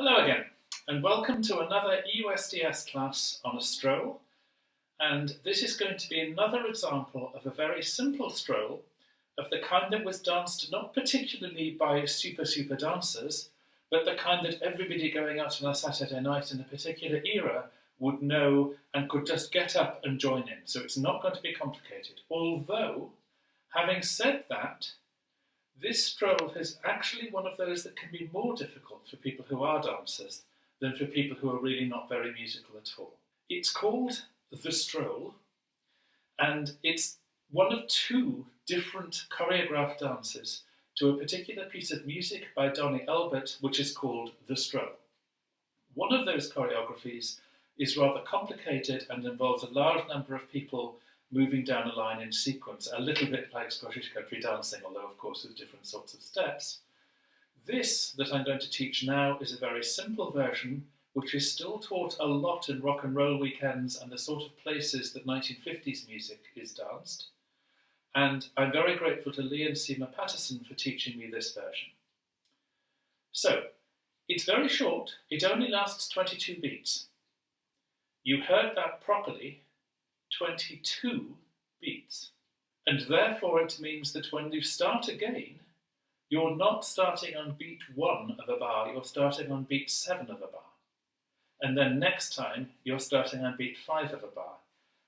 Hello again, and welcome to another EUSDS class on a stroll. And this is going to be another example of a very simple stroll, of the kind that was danced not particularly by super dancers, but the kind that everybody going out on a Saturday night in a particular era would know and could just get up and join in. So it's not going to be complicated. Although, having said that, this stroll is actually one of those that can be more difficult for people who are dancers than for people who are really not very musical at all. It's called the Stroll, and it's one of two different choreographed dances to a particular piece of music by Donny Elbert, which is called the Stroll. One of those choreographies is rather complicated and involves a large number of people moving down a line in sequence, a little bit like Scottish country dancing, although of course with different sorts of steps. This that I'm going to teach now is a very simple version, which is still taught a lot in rock and roll weekends and the sort of places that 1950s music is danced. And I'm very grateful to Lee and Seema Patterson for teaching me this version. So, it's very short, it only lasts 22 beats. You heard that properly, 22 beats. And therefore it means that when you start again, you're not starting on beat 1 of a bar, you're starting on beat 7 of a bar. And then next time, you're starting on beat 5 of a bar.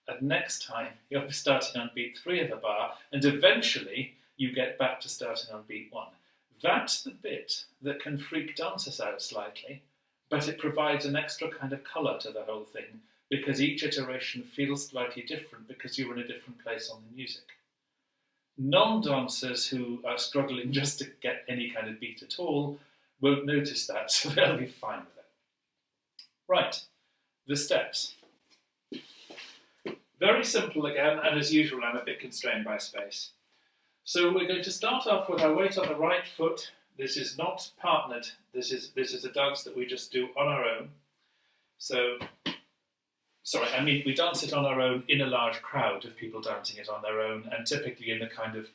And next time, you'll be starting on beat 3 of a bar, and eventually you get back to starting on beat 1. That's the bit that can freak dancers out slightly, but it provides an extra kind of colour to the whole thing, because each iteration feels slightly different because you're in a different place on the music. Non-dancers who are struggling just to get any kind of beat at all won't notice that, so they'll be fine with it. Right, the steps. Very simple again, and as usual, I'm a bit constrained by space. So we're going to start off with our weight on the right foot. This is not partnered. This is a dance that we just do on our own. We dance it on our own in a large crowd of people dancing it on their own, and typically in a kind of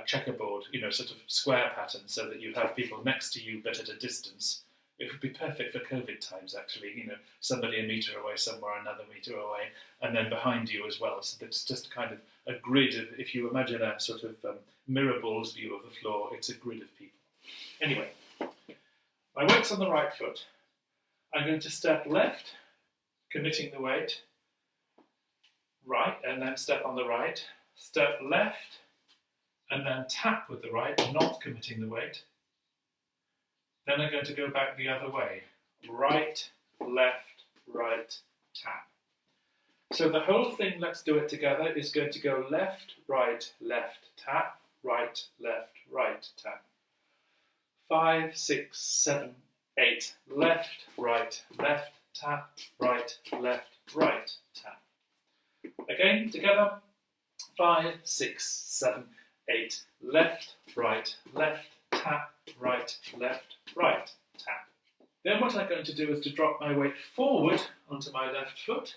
checkerboard, sort of square pattern, so that you have people next to you but at a distance. It would be perfect for COVID times, actually, somebody a metre away somewhere, another metre away, and then behind you as well. So it's just kind of a grid of, if you imagine a sort of mirror balls view of the floor, it's a grid of people. Anyway, my weight's on the right foot. I'm going to step left, committing the weight, right, and then step on the right, step left, and then tap with the right, not committing the weight. Then I'm going to go back the other way, right, left, right, tap. So the whole thing, let's do it together, is going to go left, tap, right, left, tap. 5, 6, 7, 8, left, tap, right, left, tap. Again, together, 5, 6, 7, 8, left, tap, right, left, tap. Then what I'm going to do is to drop my weight forward onto my left foot.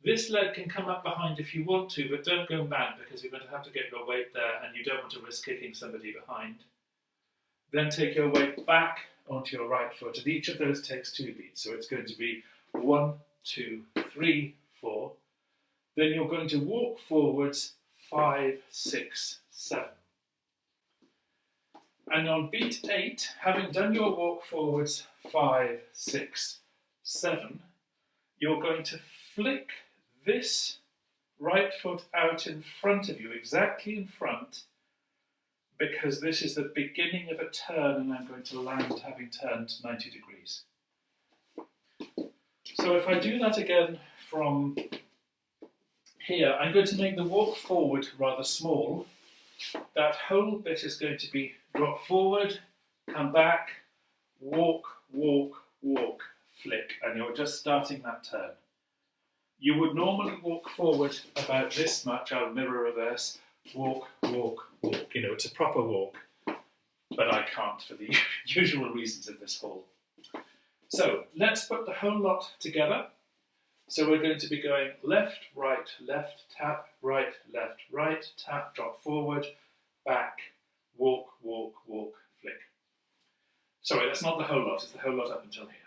This leg can come up behind if you want to, but don't go mad because you're going to have to get your weight there and you don't want to risk kicking somebody behind. Then take your weight back onto your right foot, and each of those takes 2 beats, so it's going to be 1, 2, 3, 4. Then you're going to walk forwards 5, 6, 7. And on beat 8, having done your walk forwards 5, 6, 7, you're going to flick this right foot out in front of you, exactly in front, because this is the beginning of a turn and I'm going to land having turned 90 degrees. So if I do that again from here, I'm going to make the walk forward rather small. That whole bit is going to be drop forward, come back, walk, flick, and you're just starting that turn. You would normally walk forward about this much, I'll mirror reverse, walk. It's a proper walk, but I can't for the usual reasons of this hall. So let's put the whole lot together. So we're going to be going left, tap, right, tap, drop forward, back, walk, flick. Sorry, that's not the whole lot, it's the whole lot up until here.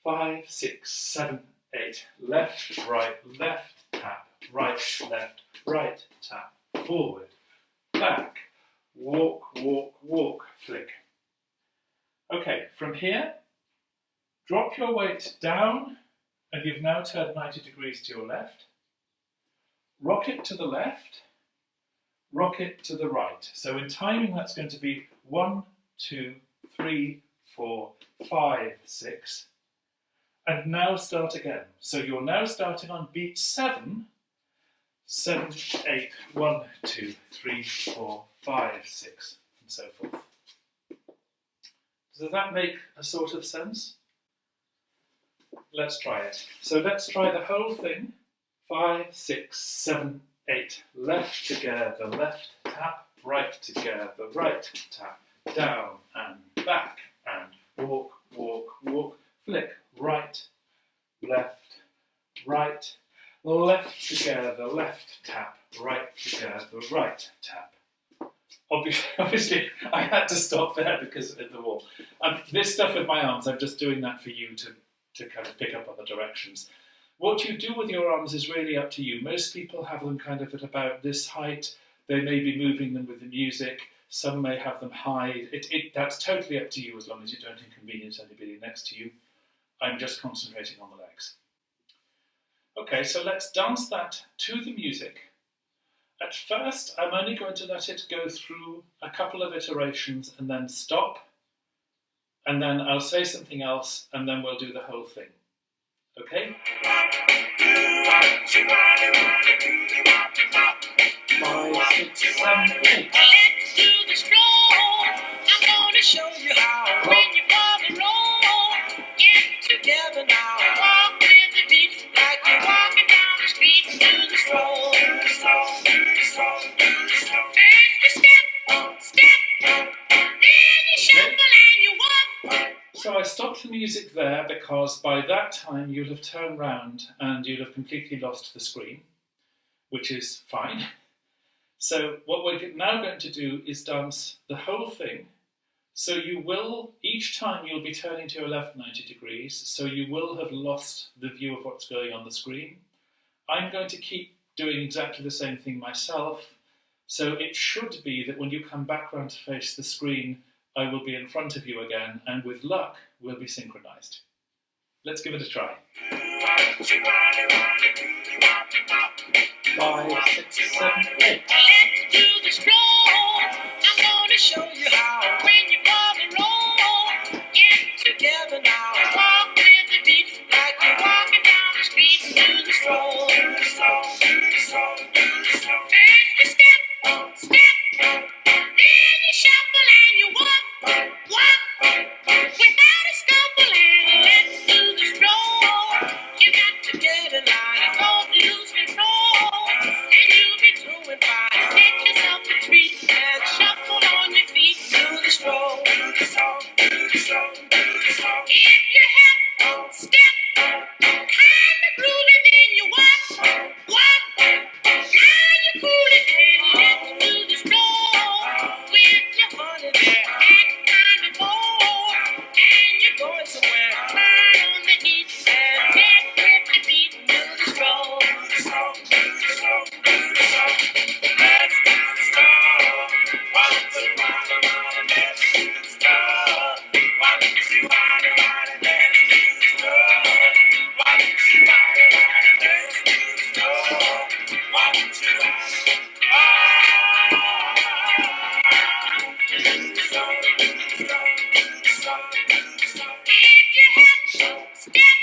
5, 6, 7, 8. Left, right, tap. Right, left, tap. Forward, back, walk, walk, walk, flick. Okay, from here, drop your weight down, and you've now turned 90 degrees to your left. Rock it to the left, rock it to the right. So in timing, that's going to be 1, 2, 3, 4, 5, 6. And now start again. So you're now starting on beat 7. 7, 8, 1, 2, 3, 4, 5, 6, and so forth. Does that make a sort of sense? Let's try it. So let's try the whole thing. 5, 6, 7, 8. Left together, left tap. Right together, right tap. Down and back and walk, walk, walk. Flick. Right, left, right. Left together, left tap. Right together, right tap. Obviously, I had to stop there because of the wall. This stuff with my arms, I'm just doing that for you to kind of pick up on the directions. What you do with your arms is really up to you. Most people have them kind of at about this height. They may be moving them with the music. Some may have them high. That's totally up to you as long as you don't inconvenience anybody next to you. I'm just concentrating on the legs. Okay, so let's dance that to the music. At first, I'm only going to let it go through a couple of iterations and then stop. And then I'll say something else, and then we'll do the whole thing. Okay? 5, 6, 7, 8. Let's do the stroll. I'm gonna show you how. When you walk and roll, get together now. Walk with the beat like you're walking down the street. Do the stroll. Do the stroll. Do the stroll. Do the stroll. First you step, then you shuffle and you walk. So I stopped the music there because by that time you'll have turned round and you'll have completely lost the screen, which is fine. So what we're now going to do is dance the whole thing. So you will, each time you'll be turning to your left 90 degrees, so you will have lost the view of what's going on the screen. I'm going to keep doing exactly the same thing myself. So it should be that when you come back round to face the screen, I will be in front of you again, and with luck, we'll be synchronized. Let's give it a try. 5, 6, 7, 8. Let's do the stroll. I'm gonna show you how. When you walk and roll, get together now. Walk with the beat like you're walking down the street. Do the stroll. Do the stroll. Do the stroll. Do the stroll. First you step, then you shuffle and you walk, without a scuffle. And let's do the stroll. You got to get in line and don't lose control. And you'll be doing fine. Get yourself a treat and shuffle on your feet. Do the stroll. Do the stroll. Do the stroll. Do the stroll. If you hop, step, kind of groovy, then you walk. Now you're coolin' and let's do the stroll. With your honey there, act kind of bold. And you're going somewhere. Turn on the heat and get with the beat. Do the stroll. Do the stroll. Do the stroll. Do the stroll. Let's do the stroll. 1, 2, 1, 1, let's do the stroll. 1, 2, 1, 1, let's do the stroll. 1, 2, 1, 1, let's do the stroll. 1, 2, 1, if you hop, step,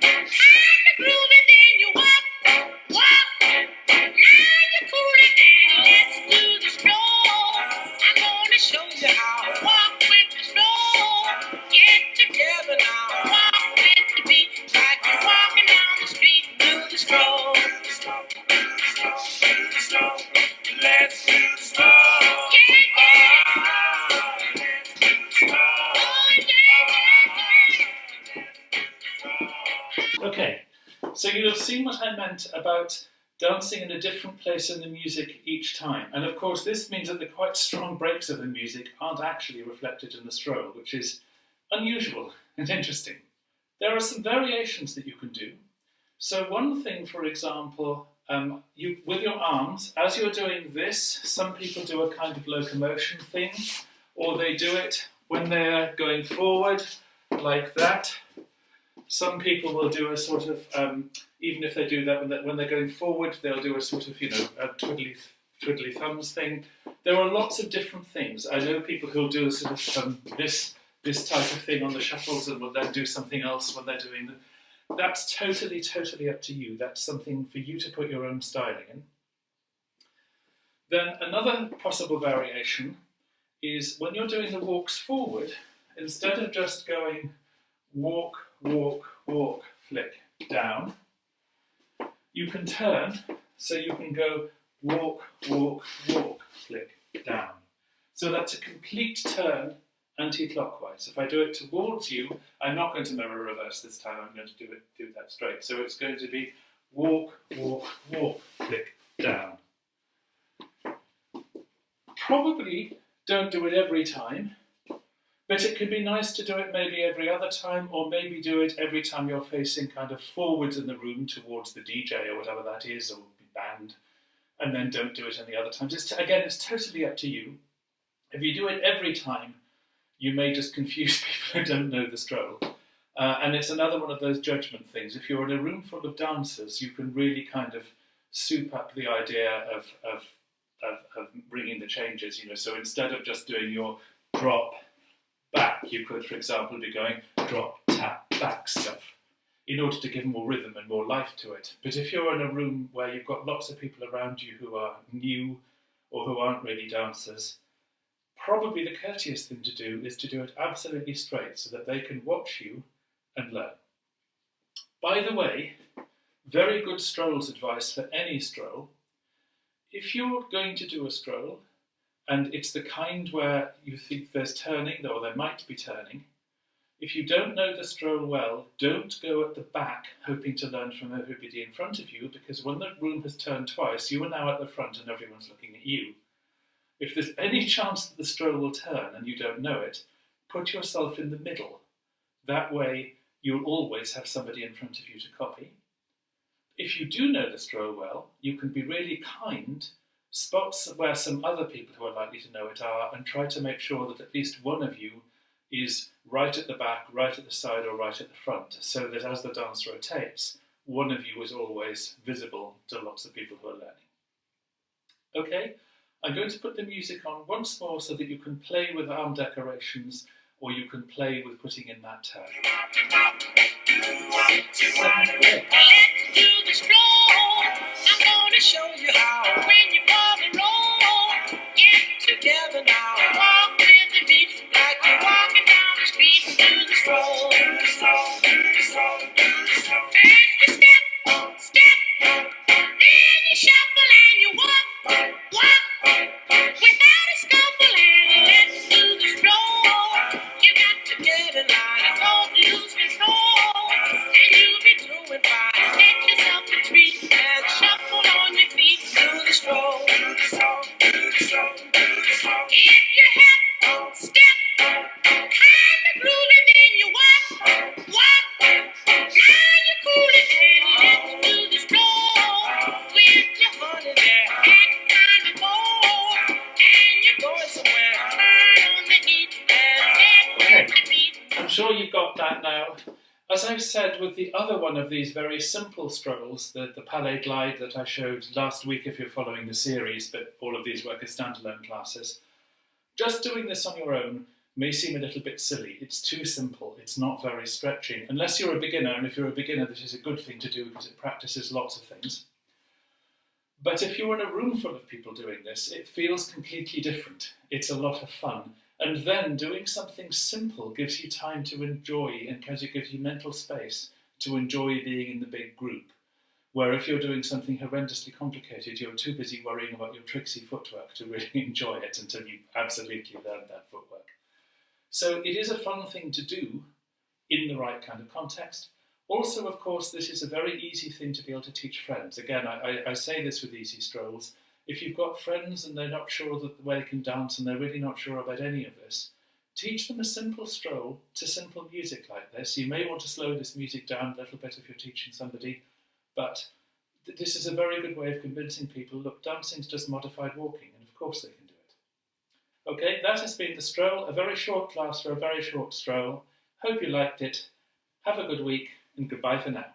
kind of groovy, then you walk. Now you're coolin' and let's do the stroll. I'm gonna show you how. Walk with the stroll. Get together now. Walk with the beat like you're walking down the street. Do the stroll. Do the stroll. Do the stroll. Do the stroll. Let's do the stroll. Let's do the stroll. Okay, so you'll have seen what I meant about dancing in a different place in the music each time. And of course, this means that the quite strong breaks of the music aren't actually reflected in the stroll, which is unusual and interesting. There are some variations that you can do. So one thing, for example, with your arms, as you're doing this, some people do a kind of locomotion thing, or they do it when they're going forward, like that. Some people will do a sort of, even if they do that when they're going forward, they'll do a sort of, a twiddly thumbs thing. There are lots of different things. I know people who'll do a sort of this type of thing on the shuffles and will then do something else when they're doing them. That's totally, totally up to you. That's something for you to put your own styling in. Then another possible variation is when you're doing the walks forward, instead of just going walk, walk, walk, flick, down, you can turn, so you can go walk, walk, walk, flick, down. So that's a complete turn anti-clockwise. If I do it towards you, I'm not going to mirror reverse this time, I'm going to do that straight. So it's going to be walk, walk, walk, flick, down. Probably don't do it every time, but it could be nice to do it maybe every other time, or maybe do it every time you're facing kind of forwards in the room towards the DJ or whatever that is, or band, and then don't do it any other times. It's totally up to you. If you do it every time, you may just confuse people who don't know the stroll. And it's another one of those judgment things. If you're in a room full of dancers, you can really kind of soup up the idea of bringing the changes. So instead of just doing your drop, back, you could, for example, be going drop, tap, back stuff in order to give more rhythm and more life to it. But if you're in a room where you've got lots of people around you who are new or who aren't really dancers, probably the courteous thing to do is to do it absolutely straight so that they can watch you and learn. By the way, very good strolls advice for any stroll. If you're going to do a stroll, and it's the kind where you think there's turning, or there might be turning, if you don't know the stroll well, don't go at the back hoping to learn from everybody in front of you, because when the room has turned twice, you are now at the front and everyone's looking at you. If there's any chance that the stroll will turn and you don't know it, put yourself in the middle. That way, you'll always have somebody in front of you to copy. If you do know the stroll well, you can be really kind, spots where some other people who are likely to know it are, and try to make sure that at least one of you is right at the back, right at the side, or right at the front, so that as the dance rotates, one of you is always visible to lots of people who are learning. Okay, I'm going to put the music on once more so that you can play with arm decorations, or you can play with putting in that turn. Let's do the stroll. I'm gonna show you how. When you ball and roll, get together now. Walk with the beat like you're walking down the street. Do the stroll. Do the stroll. Do the stroll. Do the stroll. And you step, step. Then you shuffle and you walk, walk. Without a scuffle and let's do the stroll. You got to get in line. Don't lose control. And you'll be doing fine. Get yourself a treat and shuffle on your feet. Do the stroll. Do the stroll. Do the stroll. Do the stroll. If you hip, step, kind of groovy, then you walk, walk. Now you cool it and let's do the stroll. With your honey there, act kind of bold. And you're going somewhere. Turn on the heat and get the beat. I'm sure you've got that now. As I've said with the other one of these very simple strolls, the Palais Glide that I showed last week if you're following the series, but all of these work as standalone classes, just doing this on your own may seem a little bit silly. It's too simple. It's not very stretching, unless you're a beginner, and if you're a beginner, this is a good thing to do because it practices lots of things. But if you're in a room full of people doing this, it feels completely different. It's a lot of fun. And then doing something simple gives you time to enjoy, and because it gives you mental space to enjoy being in the big group. Where if you're doing something horrendously complicated, you're too busy worrying about your tricksy footwork to really enjoy it until you absolutely learn that footwork. So it is a fun thing to do in the right kind of context. Also, of course, this is a very easy thing to be able to teach friends. Again, I say this with easy strolls. If you've got friends and they're not sure that the way they can dance and they're really not sure about any of this, teach them a simple stroll to simple music like this. You may want to slow this music down a little bit if you're teaching somebody, but this is a very good way of convincing people, look, dancing's just modified walking, and of course they can do it. Okay, that has been the stroll, a very short class for a very short stroll. Hope you liked it. Have a good week, and goodbye for now.